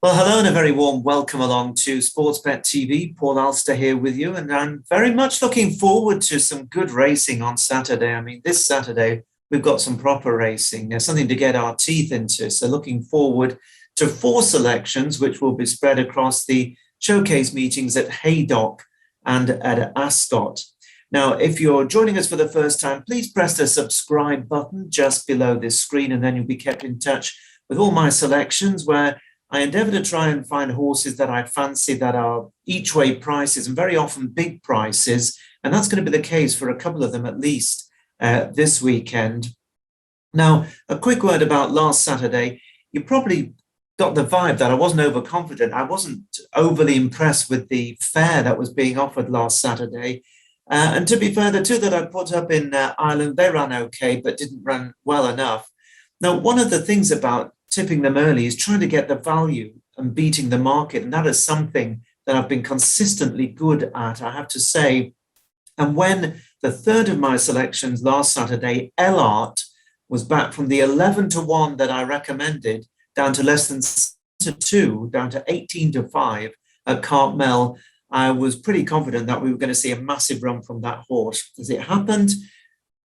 Well, hello and a very warm welcome along to Sportsbet TV. Paul Alster here with you, and I'm very much looking forward to some good racing on Saturday. I mean, this Saturday we've got some proper racing, something to get our teeth into. So looking forward to four selections, which will be spread across the showcase meetings at Haydock and at Ascot. Now, if you're joining us for the first time, please press the subscribe button just below this screen, and then you'll be kept in touch with all my selections where I endeavour to try and find horses that I fancy that are each way prices and very often big prices. And that's going to be the case for a couple of them at least this weekend. Now, a quick word about last Saturday. You probably got the vibe that I wasn't overconfident. I wasn't overly impressed with the fare that was being offered last Saturday. And to be fair, the two that I put up in Ireland, they ran okay, but didn't run well enough. Now, one of the things about tipping them early is trying to get the value and beating the market. And that is something that I've been consistently good at, I have to say. And when the third of my selections last Saturday, Ellart, was back from the 11-1 that I recommended down to less than 2, down to 18-5 at Cartmel, I was pretty confident that we were going to see a massive run from that horse. As it happened,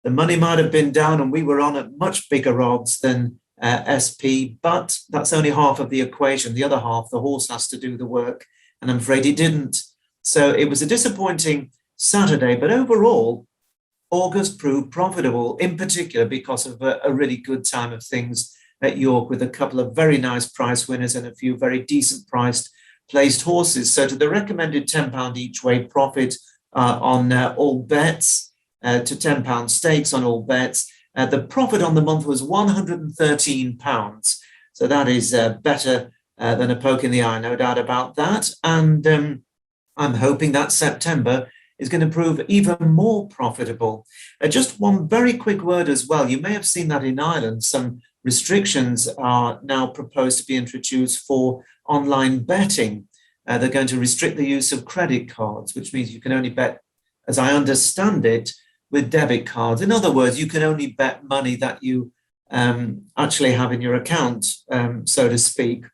the money might have been down and we were on at much bigger odds than SP, but that's only half of the equation. The other half, the horse has to do the work, and I'm afraid he didn't. So it was a disappointing Saturday, but overall, August proved profitable, in particular because of a really good time of things at York with a couple of very nice price winners and a few very decent priced placed horses. So to the recommended £10 each way profit on all bets, to £10 stakes on all bets, the profit on the month was £113. So that is better than a poke in the eye, no doubt about that. And I'm hoping that September is going to prove even more profitable. Just one very quick word as well. You may have seen that in Ireland, some restrictions are now proposed to be introduced for online betting. They're going to restrict the use of credit cards, which means you can only bet, as I understand it, with debit cards. In other words, you can only bet money that you actually have in your account, so to speak.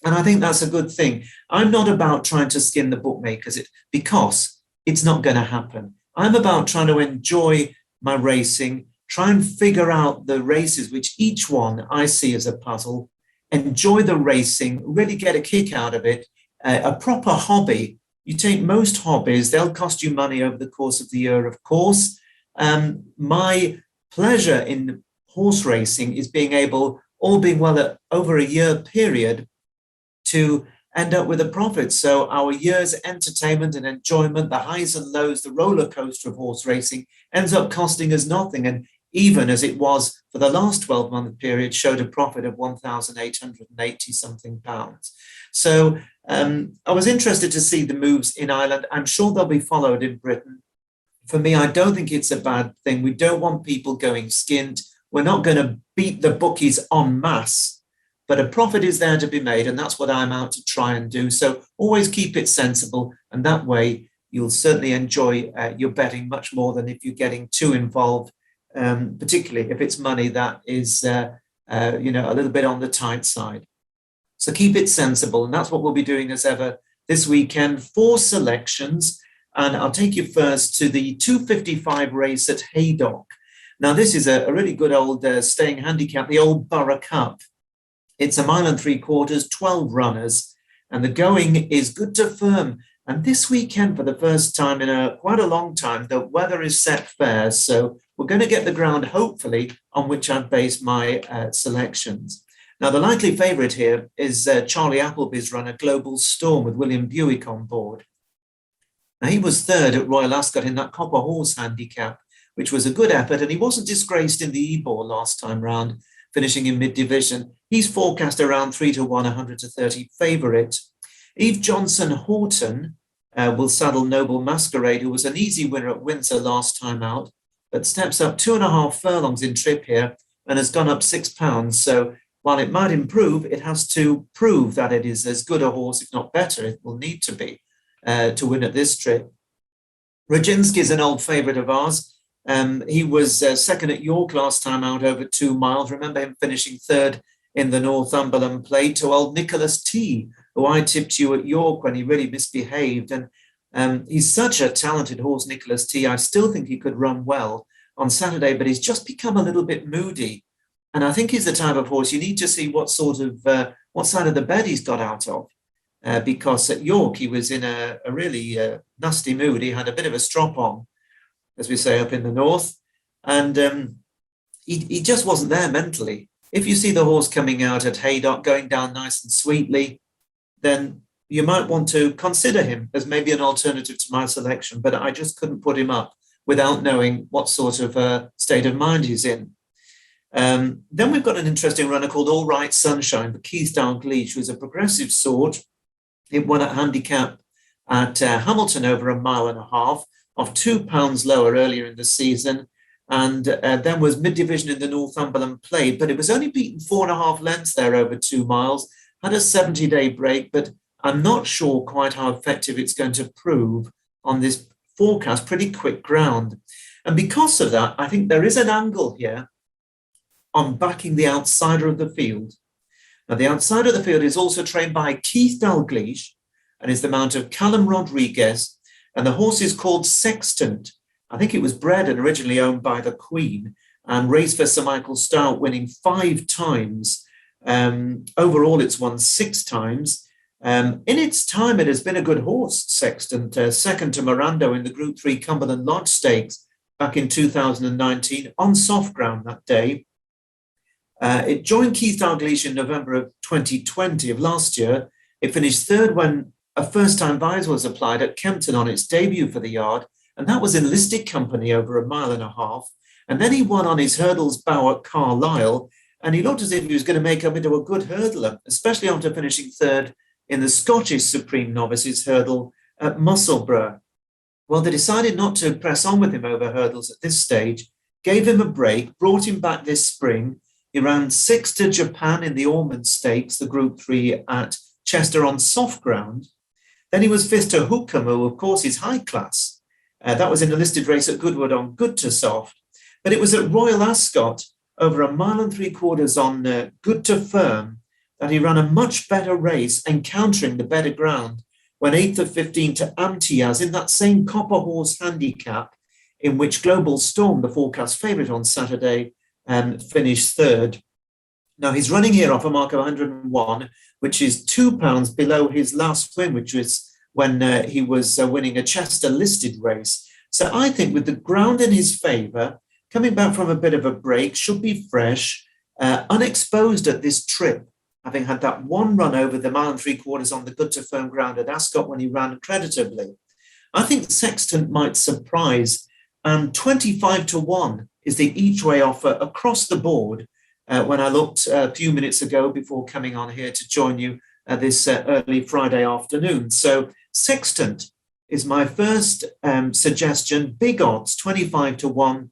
And I think that's a good thing. I'm not about trying to skin the bookmakers because it's not going to happen. I'm about trying to enjoy my racing, try and figure out the races, which each one I see as a puzzle, enjoy the racing, really get a kick out of it, a proper hobby. You take most hobbies, they'll cost you money over the course of the year, of course. My pleasure in horse racing is being able, all being well, over a year period to end up with a profit. So our year's entertainment and enjoyment, the highs and lows, the roller coaster of horse racing ends up costing us nothing. And even as it was for the last 12-month period, showed a profit of £1,880 something. So I was interested to see the moves in Ireland. I'm sure they'll be followed in Britain. For me, I don't think it's a bad thing. We don't want people going skinned. We're not going to beat the bookies en masse, but a profit is there to be made, and that's what I'm out to try and do. So always keep it sensible, and that way you'll certainly enjoy your betting much more than if you're getting too involved, particularly if it's money that is a little bit on the tight side. So keep it sensible, and that's what we'll be doing as ever this weekend. 4 selections. And I'll take you first to the 255 race at Haydock. Now, this is a really good old staying handicap, the old Borough Cup. It's a 1 3/4, 12 runners, and the going is good to firm. And this weekend, for the first time in quite a long time, the weather is set fair. So we're going to get the ground, hopefully, on which I've based my selections. Now, the likely favourite here is Charlie Appleby's runner, Global Storm, with William Buick on board. Now, he was third at Royal Ascot in that Copper Horse handicap, which was a good effort, and he wasn't disgraced in the Ebor last time round, finishing in mid-division. He's forecast around 3-1, 100-30 favourite. Eve Johnson Horton will saddle Noble Masquerade, who was an easy winner at Windsor last time out, but steps up 2.5 furlongs in trip here and has gone up £6. So while it might improve, it has to prove that it is as good a horse, if not better, it will need to be to win at this trip. Roginski is an old favourite of ours. He was second at York last time out over 2 miles. Remember him finishing third in the Northumberland Plate to old Nicholas T, who I tipped you at York when he really misbehaved. And he's such a talented horse, Nicholas T. I still think he could run well on Saturday, but he's just become a little bit moody. And I think he's the type of horse you need to see what side of the bed he's got out of. Because at York, he was in a really nasty mood. He had a bit of a strop on, as we say up in the north. And he just wasn't there mentally. If you see the horse coming out at Haydock, going down nice and sweetly, then you might want to consider him as maybe an alternative to my selection. But I just couldn't put him up without knowing what sort of state of mind he's in. Then we've got an interesting runner called All Right Sunshine, the Keith Dalgleish, who's a progressive sort. It won at handicap at Hamilton over 1.5 miles of £2 lower earlier in the season. And then was mid-division in the Northumberland Plate, but it was only beaten 4.5 lengths there over 2 miles, had a 70-day break, but I'm not sure quite how effective it's going to prove on this forecast, pretty quick ground. And because of that, I think there is an angle here on backing the outsider of the field. Now, the outsider of the field is also trained by Keith Dalgleish and is the mount of Callum Rodriguez, and the horse is called Sextant. I think it was bred and originally owned by the Queen and raced for Sir Michael Stoute, winning 5 times. Overall, it's won 6 times. In its time, it has been a good horse, Sextant, second to Mirando in the Group 3 Cumberland Lodge Stakes back in 2019 on soft ground that day. It joined Keith Dalgleish in November of 2020 of last year. It finished third when a first-time visor was applied at Kempton on its debut for the yard, and that was in listed company over 1.5 miles. And then he won on his hurdles bow at Carlisle, and he looked as if he was going to make up into a good hurdler, especially after finishing third in the Scottish Supreme Novices hurdle at Musselburgh. Well, they decided not to press on with him over hurdles at this stage, gave him a break, brought him back this spring. He ran 6th to Japan in the Ormond Stakes, the Group 3 at Chester on soft ground. Then he was 5th to Hookham, who of course is high class. That was in a listed race at Goodwood on good to soft. But it was at Royal Ascot over 1.75 miles on good to firm that he ran a much better race, encountering the better ground, when 8th of 15 to Amtiaz in that same Copper Horse handicap, in which Global Storm, the forecast favourite on Saturday, finished third. Now he's running here off a mark of 101, which is £2 below his last win, which was when he was winning a Chester listed race. So I think with the ground in his favour, coming back from a bit of a break, should be fresh, unexposed at this trip, having had that one run over the 1.75 miles on the good to firm ground at Ascot when he ran creditably. I think Sextant might surprise, and 25 to 1 is the each way offer across the board when I looked a few minutes ago before coming on here to join you this early Friday afternoon. So Sextant is my first suggestion. Big odds, 25 to 1.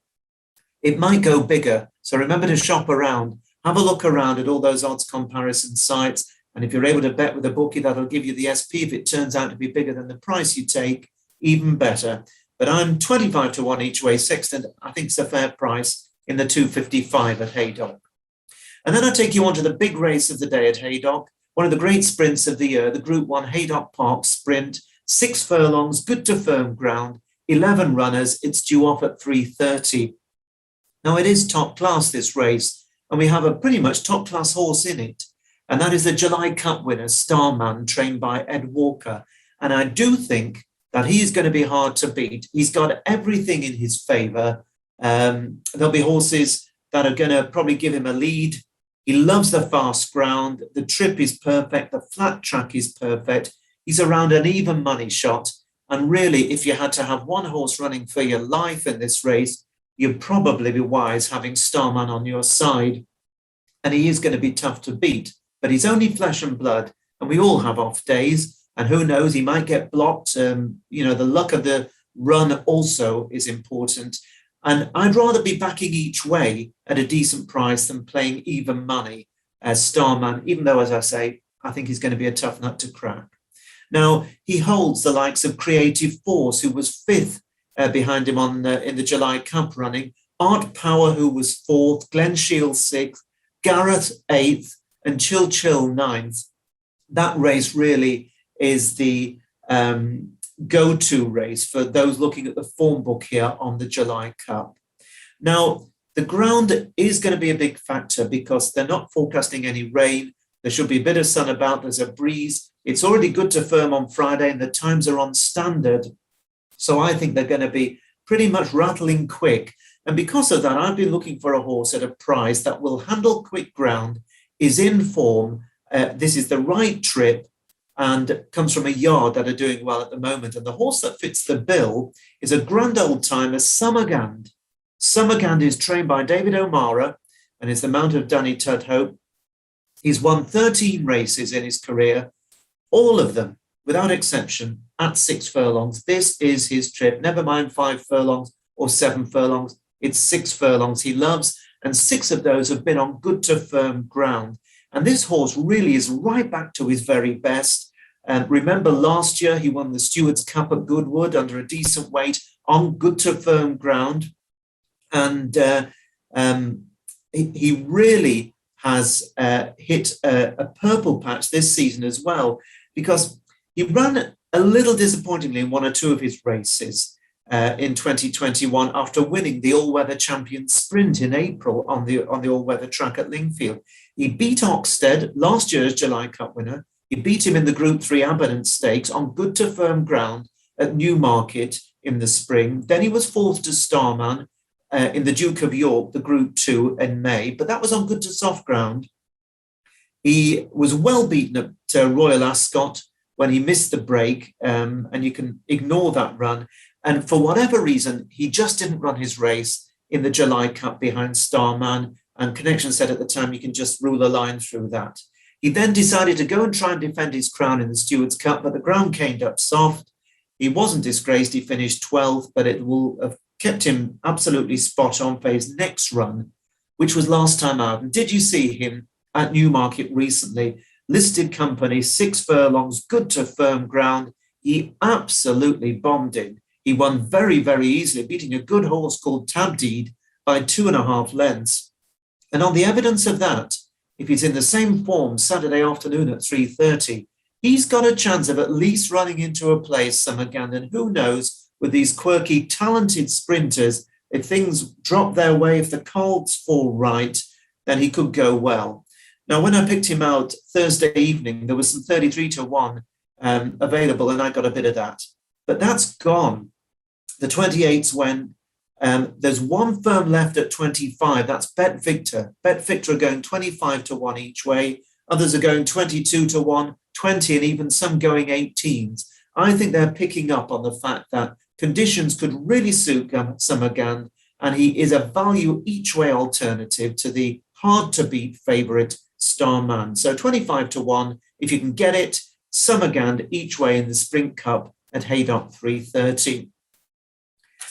It might go bigger. So remember to shop around. Have a look around at all those odds comparison sites. And if you're able to bet with a bookie, that'll give you the SP. If it turns out to be bigger than the price you take, even better. But I'm 25 to 1 each way. Sextant, I think, is a fair price in the 255 at Haydock. And then I take you on to the big race of the day at Haydock, one of the great sprints of the year, the Group 1 Haydock Park Sprint, 6 furlongs, good to firm ground, 11 runners. It's due off at 3:30. Now, it is top class, this race, and we have a pretty much top class horse in it. And that is the July Cup winner, Starman, trained by Ed Walker. And I do think that he is going to be hard to beat. He's got everything in his favour. There'll be horses that are going to probably give him a lead. He loves the fast ground. The trip is perfect. The flat track is perfect. He's around an even money shot. And really, if you had to have one horse running for your life in this race, you'd probably be wise having Starman on your side. And he is going to be tough to beat. But he's only flesh and blood. And we all have off days. And who knows, he might get blocked. The luck of the run also is important. And I'd rather be backing each way at a decent price than playing even money as Starman, even though, as I say, I think he's going to be a tough nut to crack. Now, he holds the likes of Creative Force, who was 5th behind him in the July Cup running, Art Power, who was 4th, Glen Shields 6th, Gareth 8th, and Chill ninth. That race really is the go-to race for those looking at the form book here on the July Cup. Now, the ground is going to be a big factor because they're not forecasting any rain. There should be a bit of sun about. There's a breeze. It's already good to firm on Friday and the times are on standard. So I think they're going to be pretty much rattling quick. And because of that, I've been looking for a horse at a price that will handle quick ground, is in form. This is the right trip and comes from a yard that are doing well at the moment. And the horse that fits the bill is a grand old timer, SUMMERGHAND. SUMMERGHAND is trained by David O'Mara and is the mount of Danny Tudhope. He's won 13 races in his career, all of them, without exception, at 6 furlongs. This is his trip, never mind 5 furlongs or 7 furlongs. It's 6 furlongs he loves, and 6 of those have been on good to firm ground. And this horse really is right back to his very best. Remember last year, he won the Stewards' Cup at Goodwood under a decent weight on good to firm ground. And he really has hit a purple patch this season as well, because he ran a little disappointingly in 1 or 2 of his races in 2021 after winning the all-weather champion sprint in April on the all-weather track at Lingfield. He beat Oxted, last year's July Cup winner. He beat him in the Group 3 Aberdeen Stakes on good to firm ground at Newmarket in the spring. Then he was 4th to Starman in the Duke of York, the Group 2 in May, but that was on good to soft ground. He was well beaten at Royal Ascot when he missed the break, and you can ignore that run. And for whatever reason, he just didn't run his race in the July Cup behind Starman, and Connection said at the time you can just rule a line through that. He then decided to go and try and defend his crown in the Stewards' Cup, but the ground came up soft. He wasn't disgraced, he finished 12th, but it will have kept him absolutely spot on for his next run, which was last time out. And did you see him at Newmarket recently? Listed company, 6 furlongs, good to firm ground. He absolutely bombed in. He won very, very easily, beating a good horse called Tabdeed by 2.5 lengths. And on the evidence of that, if he's in the same form Saturday afternoon at 3:30, he's got a chance of at least running into a place, SUMMERGHAND, and who knows, with these quirky, talented sprinters, if things drop their way, if the cards fall right, then he could go well. Now, when I picked him out Thursday evening, there was some 33-1 available, and I got a bit of that. But that's gone. The 28s went. There's 1 firm left at 25. That's Bet Victor. Bet Victor are going 25-1 each way. Others are going 22-1, 20, and even some going 18s. I think they're picking up on the fact that conditions could really suit SUMMERGHAND, and he is a value each way alternative to the hard-to-beat favourite Starman. So 25-1, if you can get it, SUMMERGHAND each way in the Sprint Cup at Haydock 3:30.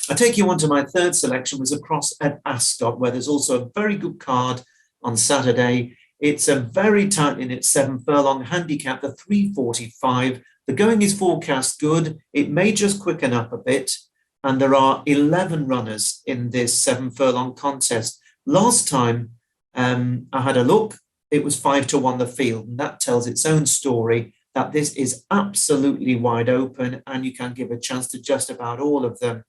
I take you on to my third selection, was across at Ascot, where there's also a very good card on Saturday. It's a very tightly knit 7 furlong handicap, the 345. The going is forecast good. It may just quicken up a bit. And there are 11 runners in this 7 furlong contest. Last time I had a look, it was 5-1 the field. And that tells its own story that this is absolutely wide open and you can give a chance to just about all of them.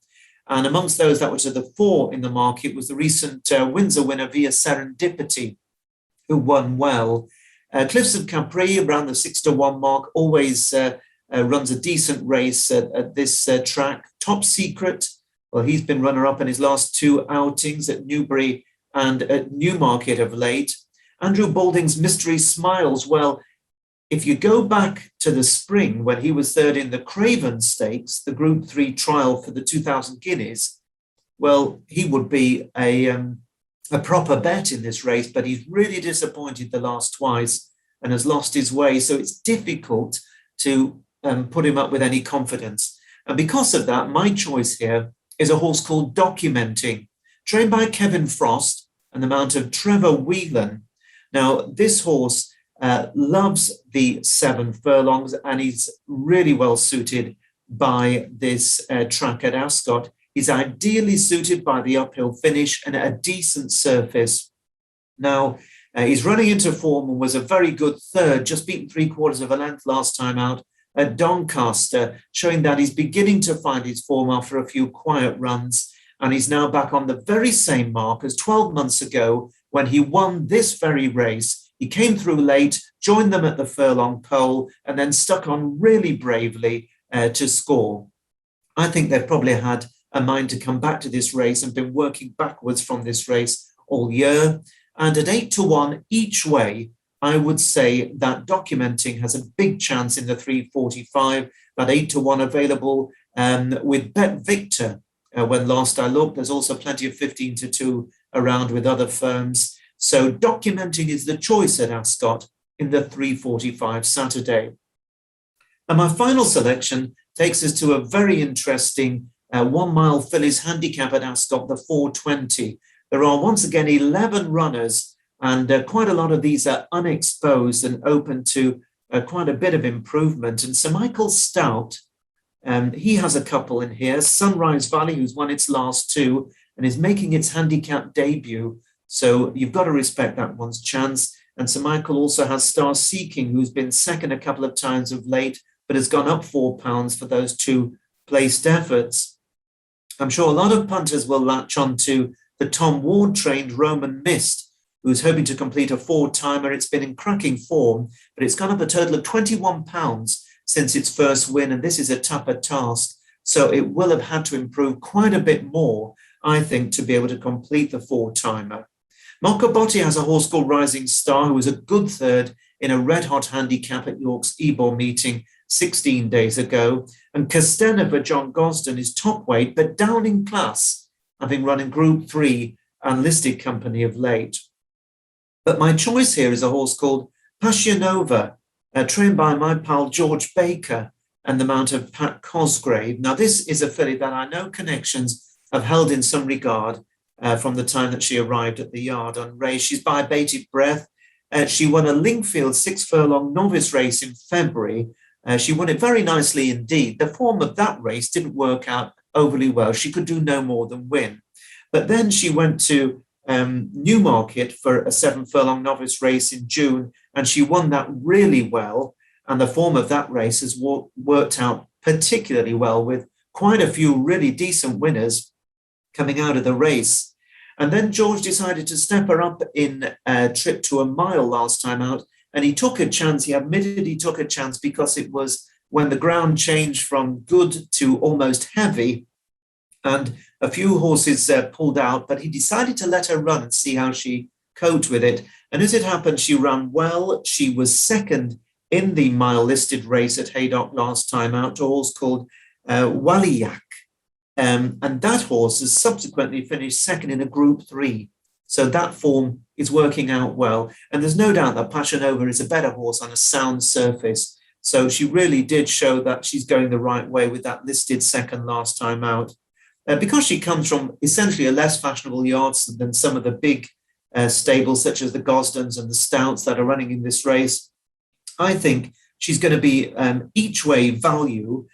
And amongst those that were to the 4 in the market was the recent Windsor winner Via Serendipity, who won well. Cliffs of Capri around the 6-1 mark, always runs a decent race at this track. Top Secret, well, he's been runner-up in his last 2 outings at Newbury and at Newmarket of late. Andrew Balding's Mystery Smiles, well, if you go back to the spring when he was 3rd in the Craven Stakes, the Group 3 trial for the 2,000 guineas, well, he would be a proper bet in this race, but he's really disappointed the last twice and has lost his way. So it's difficult to put him up with any confidence. And because of that, my choice here is a horse called Documenting, trained by Kevin Frost and the mount of Trevor Whelan. Now, this horse loves the 7 furlongs and he's really well suited by this track at Ascot. He's ideally suited by the uphill finish and a decent surface. Now, He's running into form and was a very good third, just beaten 3/4 of a length last time out at Doncaster, showing that he's beginning to find his form after a few quiet runs. And he's now back on the very same mark as 12 months ago when he won this very race. He came through late, joined them at the furlong pole, and then stuck on really bravely to score. I think they've probably had a mind to come back to this race and been working backwards from this race all year. And at 8-1 each way, I would say that Documenting has a big chance in the 3:45, that 8-1 available with Bet Victor. When last I looked, there's also plenty of 15-2 around with other firms. So Documenting is the choice at Ascot in the 3:45 Saturday. And my final selection takes us to a very interesting 1 mile fillies handicap at Ascot, the 4:20. There are once again 11 runners, and quite a lot of these are unexposed and open to quite a bit of improvement. And Sir Michael Stout, he has a couple in here. Sunrise Valley, who's won its last two and is making its handicap debut. So you've got to respect that one's chance. And Sir Michael also has Star Seeking, who's been second a couple of times of late, but has gone up £4 for those two placed efforts. I'm sure a lot of punters will latch on to the Tom Ward trained Roman Mist, who's hoping to complete a 4-timer. It's been in cracking form, but it's gone up a total of £21 since its first win, and this is a tougher task. So it will have had to improve quite a bit more, I think, to be able to complete the 4-timer. Mokabotti has a horse called Rising Star, who was a good third in a red-hot handicap at York's Ebor meeting 16 days ago. And Castenova John Gosden is top weight, but down in class, having run in Group 3 and listed company of late. But my choice here is a horse called Passionova, trained by my pal George Baker and the mount of Pat Cosgrave. Now, this is a filly that I know connections have held in some regard from the time that she arrived at the yard on race. She's by bated breath. She won a Lingfield 6-furlong novice race in February. She won it very nicely indeed. The form of that race didn't work out overly well. She could do no more than win. But then she went to Newmarket for a 7-furlong novice race in June, and she won that really well. And the form of that race has worked out particularly well, with quite a few really decent winners coming out of the race. And then George decided to step her up in a trip to a mile last time out, and he took a chance. He admitted he took a chance because it was when the ground changed from good to almost heavy, and a few horses pulled out, but he decided to let her run and see how she coped with it. And as it happened, she ran well. She was second in the mile listed race at Haydock last time out to a horse called Waliak. And that horse has subsequently finished second in a Group 3. So that form is working out well. And there's no doubt that Passionova is a better horse on a sound surface. So she really did show that she's going the right way with that listed second last time out. Because she comes from essentially a less fashionable yard than some of the big stables, such as the Gosdens and the Stouts that are running in this race, I think she's going to be each way value.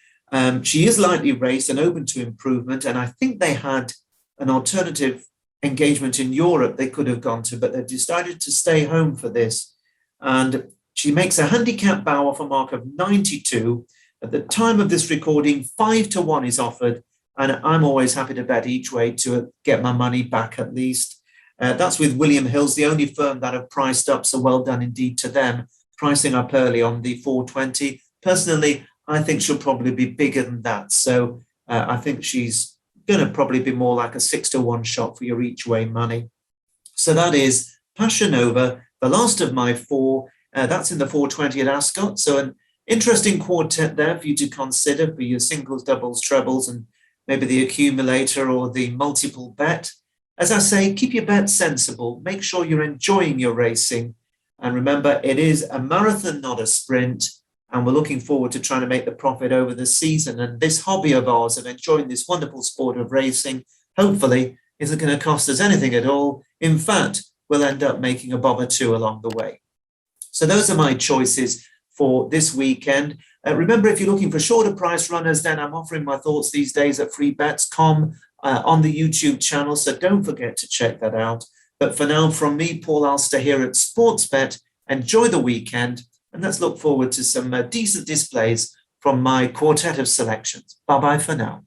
She is lightly raced and open to improvement. And I think they had an alternative engagement in Europe they could have gone to, but they've decided to stay home for this. And she makes a handicap bow off a mark of 92. At the time of this recording, 5-1 is offered. And I'm always happy to bet each way to get my money back at least. That's with William Hill's, the only firm that have priced up, so well done indeed to them, pricing up early on the 420. Personally, I think she'll probably be bigger than that. So I think she's going to probably be more like a 6-1 shot for your each way money. So that is Passionova, the last of my four. That's in the 420 at Ascot. So an interesting quartet there for you to consider for your singles, doubles, trebles, and maybe the accumulator or the multiple bet. As I say, keep your bets sensible. Make sure you're enjoying your racing. And remember, it is a marathon, not a sprint. And we're looking forward to trying to make the profit over the season. And this hobby of ours of enjoying this wonderful sport of racing, hopefully, isn't going to cost us anything at all. In fact, we'll end up making a bob or two along the way. So those are my choices for this weekend. Remember, if you're looking for shorter price runners, then I'm offering my thoughts these days at freebets.com on the YouTube channel. So don't forget to check that out. But for now, from me, Paul Alster here at Sportsbet, enjoy the weekend, and let's look forward to some decent displays from my quartet of selections. Bye-bye for now.